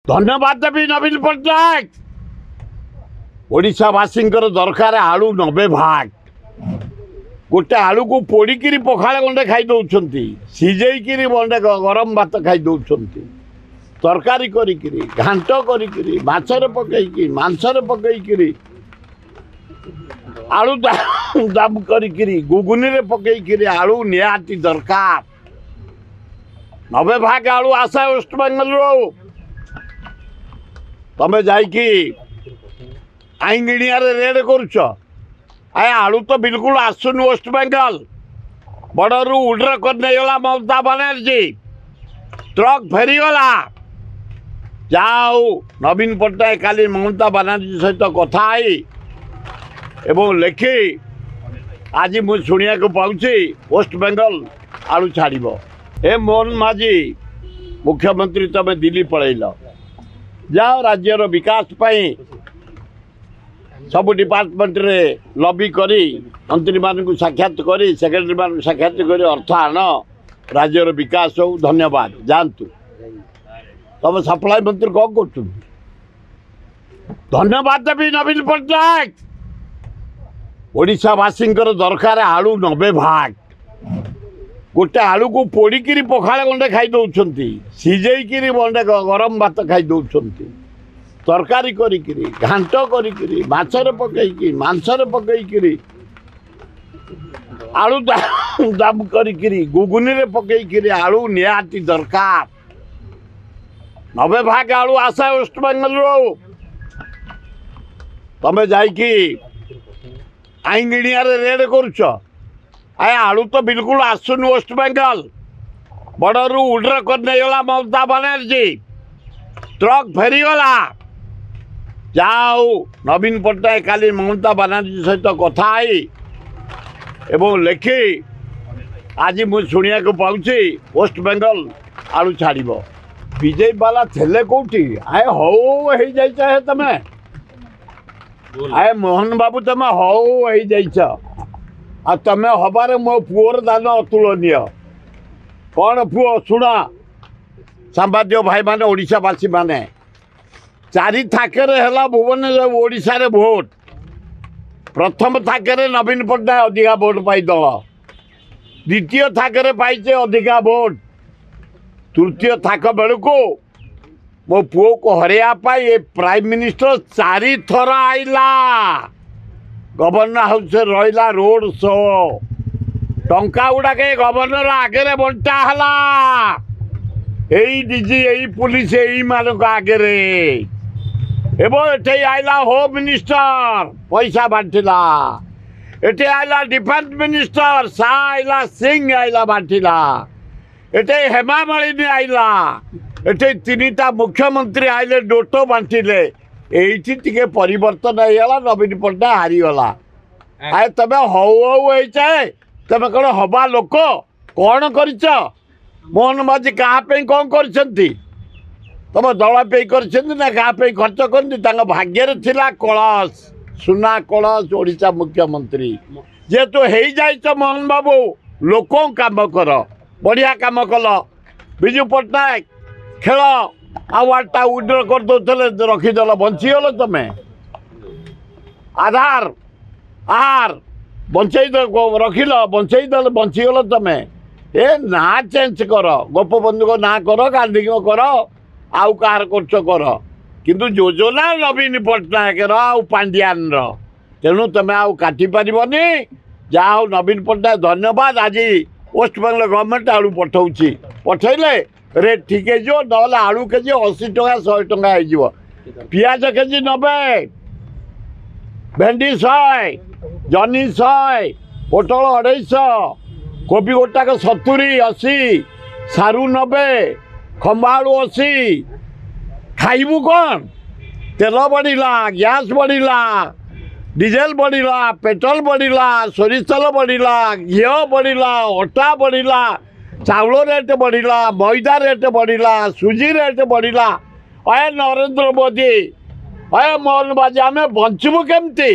धन्यवाद देवी नवीन पट्टनायक। ओडिशावासी दरकार आलू 90 भाग गोटे आलू को पोड़िकी पखाड़ गंडे खाई दौरान सीझेकी गंडे गरम भात खाई दौरान तरकारी करी घांट करी माछरे पकईकी मांसरे पकईकी आलू दाम करी गुगुनी रे पकईकी आलू निहाती दरकार 90 भाग आलू आशा वेस्ट बेंगल रो तमें जाइकी आईंगिणिया रेड करुच आए आलू तो बिल्कुल आसुन वेस्ट बेंगल बड़रू उड्र कर गला ममता बनर्जी ट्रक फेरीगला जाओ नवीन पट्टनायक काली ममता बनर्जी सहित कथा एवं लेखि आज मुझे शुणा पाऊँगी वेस्ट बेंगल आलू छाड़ ए मोहन माझी मुख्यमंत्री तमें दिल्ली पलैल जाओ राज्यर विकास पाई सब डिपार्टमेंट रे लॉबी करी मंत्री मान साक्षात करी सेक्रेटरी मान साक्षात करी अर्थ आण राज्यर विकास हो धन्यवाद जानतु तुम सप्लाई मंत्री कौन कर धन्यवाद देवी नवीन पट्टनायक। ओडिशावासी दरकार आलू 90 भाग गोटे आलू को पोड़िकी पखाड़ गंडे खाई दौरान सीझेकी गंडे गरम भात खाई दौरान तरकारी करी घांट करी माछरे पकईकी मांसरे पकईकी आलू दाम करी गुगुनी रे पकईकी आलू निहाती दरकार 90 भाग आलू आशा वेस्ट बेंगल रो तमें जाइकी आईंगिणिया रेड करुच आए आलू तो बिल्कुल आसुन वेस्ट बेंगल बड़रू उड्र कर गला ममता बनर्जी ट्रक फेरीगला जाओ नवीन पट्टनायक काली ममता बनर्जी सहित कथा एवं लेखि आज मुझे शुणा पाऊँगी वेस्ट बेंगल आलू छाड़ बीजेपी वाला थे कौटी आए हौ हो तमें आए मोहन बाबू तमें हौ हो आ तमें हबारे मो पुओर दान अतुलनीय कौन पुओ शुणा सांबादिक भाई माने ओडिशावासी माने 4 थाके है भुवनेश्वर ओडिशा रे भोट प्रथम थाके नवीन पट्टनायक अधिका भोट पाई दल द्वितीय थाके पाइचे अधिका भोट तृतीय थाक बेलू मो पुओ को हरैया ये प्राइम मिनिस्टर 4 थर आइला गवर्नर हाउस रहा रोड शो टंका गुड़ाक गवर्नर आगे बंटा है डीजी यही पुलिस यही मानक आगे एवं ये आइला होम मिनिस्टर पैसा बांटिला ये आइला डिफेन्स मिनिस्टर सा आइला सिंह आइला बांटिला ये हेमा मालिनी आइला ये 3टा मुख्यमंत्री आइले डोटो बांटिले एठी टिके परिवर्तन होगा नवीन पट्टनायक हारीगला आए तमें हौ हो तमें कौन हवा लोक कौन कर मोहन माझी क्या कौन कर तुम दल पे ना क्या खर्च कर भाग्य थिला कलश सुना कलश ओडिशा मुख्यमंत्री जेहेतु हो जाइछ मोहन बाबू लोक काम कर बढ़िया काम कल विजु पट्टनायक खेल आवार्डटा उड्र कर दे रखीदेल बंचीगल तुम्हें आधार आहार बंचई रखिल बंचईदेल बंचीगल तुम्हें ए ना चेंज कर गोपबंधु को ना कर गांधी को कर आउ कहार कर किंतु योजना नवीन पट्टनायक आउ पांड्यान तेणु तुम्हें आउ काटी पारबनी जहाँ नवीन पट्टनायक धन्यवाद आज वेस्ट बेंगल गवर्नमेंट आलू पठाऊँगी पठेले रेट ठीक है ना आलू केजी 80 टका 100 टका हो पियाज केजी 90 भेंडी 100 जनी 100 पोटल 250 कोबी गोटाक 70 80 सारू 90 खंबाड़ू 80 खाइबू कौन तेल बढ़ला गैस बढ़ला डीजेल बढ़ला पेट्रोल बढ़ला सोरिष तेल बढ़ला घी बढ़ला अटा बढ़ला चाउल रेट बढ़ला मैदा रेट बढ़ला सुजी रेट बढ़ला अये नरेंद्र मोदी अये मोहन बाजी आम बचबू केमती।